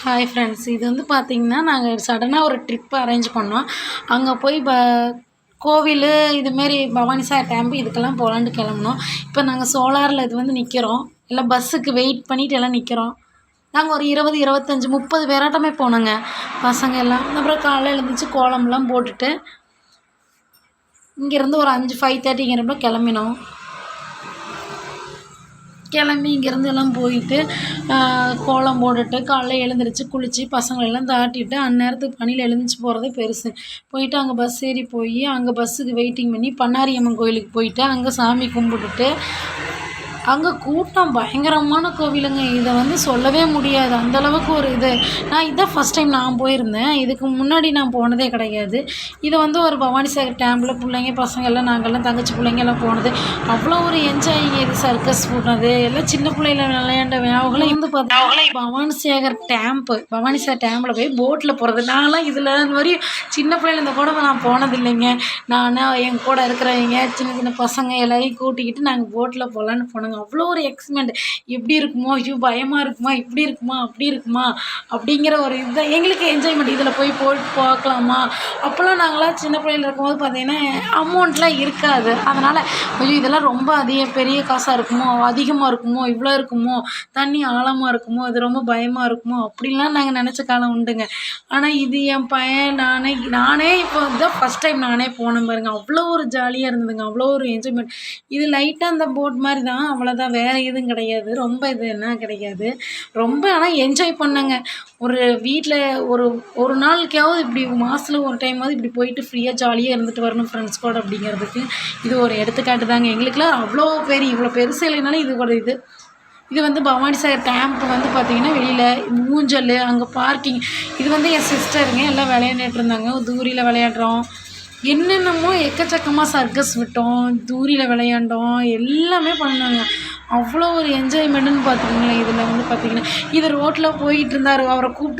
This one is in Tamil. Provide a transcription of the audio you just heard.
ஹாய் ஃப்ரெண்ட்ஸ், இது வந்து பார்த்திங்கன்னா, நாங்கள் சடனாக ஒரு ட்ரிப் அரேஞ்ச் பண்ணோம். அங்கே போய் கோவில் இதுமாரி பவானிசாகர் டேம்பு இதுக்கெல்லாம் போகலான்ட்டு கிளம்புனோம். இப்போ நாங்கள் சோலாரில் இது வந்து நிற்கிறோம். எல்லாம் பஸ்ஸுக்கு வெயிட் பண்ணிவிட்டு எல்லாம் நிற்கிறோம். நாங்கள் ஒரு 20, 25, 30 பேராட்டமே போனோங்க, பசங்க எல்லாம். அப்புறம் காலையில் எழுந்திரிச்சி கோலம்லாம் போட்டுட்டு இங்கேருந்து ஒரு 5:30 கிளம்பினோம். கிளம்பி இங்கேருந்து எல்லாம் போயிட்டு கோலம் போட்டுட்டு காலைல எழுந்திரிச்சு குளித்து பசங்களெல்லாம் தாட்டிட்டு அந்நேரத்துக்கு பனியில் எழுந்திரிச்சி போகிறதே பெருசு. போயிட்டு அங்கே பஸ் ஏறி போய் அங்கே பஸ்ஸுக்கு வெயிட்டிங் பண்ணி பண்ணாரியம்மன் கோயிலுக்கு போயிட்டு அங்கே சாமி கும்பிட்டுட்டு அங்கே கூட்டம் பயங்கரமான கோவிலுங்க. இதை வந்து சொல்லவே முடியாது, அந்தளவுக்கு ஒரு இது. இதான் ஃபஸ்ட் டைம் நான் போயிருந்தேன். இதுக்கு முன்னாடி நான் போனதே கிடையாது. இது வந்து ஒரு பவானிசாகர் டேம்பில் பிள்ளைங்க பசங்க எல்லாம் நாங்கள்லாம் தங்கச்சி பிள்ளைங்க எல்லாம் போனது. அவ்வளோ ஒரு என்ஜாயிங்க. இது சர்க்கஸ் போனது எல்லாம் சின்ன பிள்ளைல விளையாண்ட அவங்களும் வந்து பார்த்தா பவானிசாகர் டேம்பில் போய் போட்டில் போகிறது. நான்லாம் இதில் இந்த மாதிரி சின்ன பிள்ளைல இந்த கூட நான் போனது இல்லைங்க. நான் என் கூட இருக்கிறவங்க சின்ன சின்ன பசங்க எல்லாரையும் கூட்டிக்கிட்டு நாங்கள் போட்டில் போகலான்னு போனோங்க. அவ்வளோ ஒரு எக்ஸ்மெண்ட். எப்படி இருக்குமோ, ஐயோ பயமாக இருக்குமா, இப்படி இருக்குமா, அப்படி இருக்குமா அப்படிங்கிற ஒரு இதுதான் எங்களுக்கு என்ஜாய்மெண்ட். இதில் போட்டு பார்க்கலாமா. அப்போல்லாம் நாங்களாம் சின்ன பிள்ளைகள் இருக்கும்போது பார்த்தீங்கன்னா அமௌண்ட்லாம் இருக்காது. அதனால் ஐயோ இதெல்லாம் ரொம்ப பெரிய காசாக இருக்குமோ, அதிகமாக இருக்குமோ, இவ்வளோ இருக்குமோ, தண்ணி ஆழமாக இருக்குமோ, இது ரொம்ப பயமாக இருக்குமோ அப்படின்லாம் நாங்கள் நினச்ச காலம் உண்டுங்க. ஆனால் இது என் பையன் நானே இப்போ இதுதான் ஃபஸ்ட் டைம் நானே போனேன் பாருங்க. அவ்வளோ ஒரு ஜாலியாக இருந்ததுங்க, அவ்வளோ ஒரு என்ஜாய்மெண்ட். இது லைட்டாக அந்த போட் மாதிரி தான், அவ்வளோதான், வேறு எதுவும் கிடையாது. ரொம்ப இது என்ன கிடையாது. ரொம்ப ஆனால் என்ஜாய் பண்ணேங்க. ஒரு வீட்டில் ஒரு நாளுக்காவது இப்படி மாதத்துல ஒரு டைமாவது இப்படி போயிட்டு ஃப்ரீயாக ஜாலியாக இருந்துட்டு வரணும் ஃப்ரெண்ட்ஸ் கூட அப்படிங்கிறதுக்கு இது ஒரு எடுத்துக்காட்டு தாங்க. எங்களுக்கெல்லாம் அவ்வளோ இவ்வளோ பெருசு இல்லைனாலும் இது ஒரு இது வந்து பவானிசாகர் டேம்ப் வந்து பார்த்திங்கன்னா வெளியில் ஊஞ்சல், அங்கே பார்க்கிங். இது வந்து என் சிஸ்டருங்க எல்லாம் விளையாண்டுட்டு இருந்தாங்க. தூரியில் விளையாடுறோம், என்னென்னமோ எக்கச்சக்கமாக சர்க்கஸ் விட்டோம், தூரியில் விளையாண்டோம், எல்லாமே பண்ணாங்க. அவ்வளோ ஒரு என்ஜாய்மெண்ட்டுன்னு பார்த்துக்கோங்களேன். இதில் வந்து பார்த்திங்கன்னா இது ரோட்டில் போயிட்டு இருந்தார், அவரை கூப்பிட்டு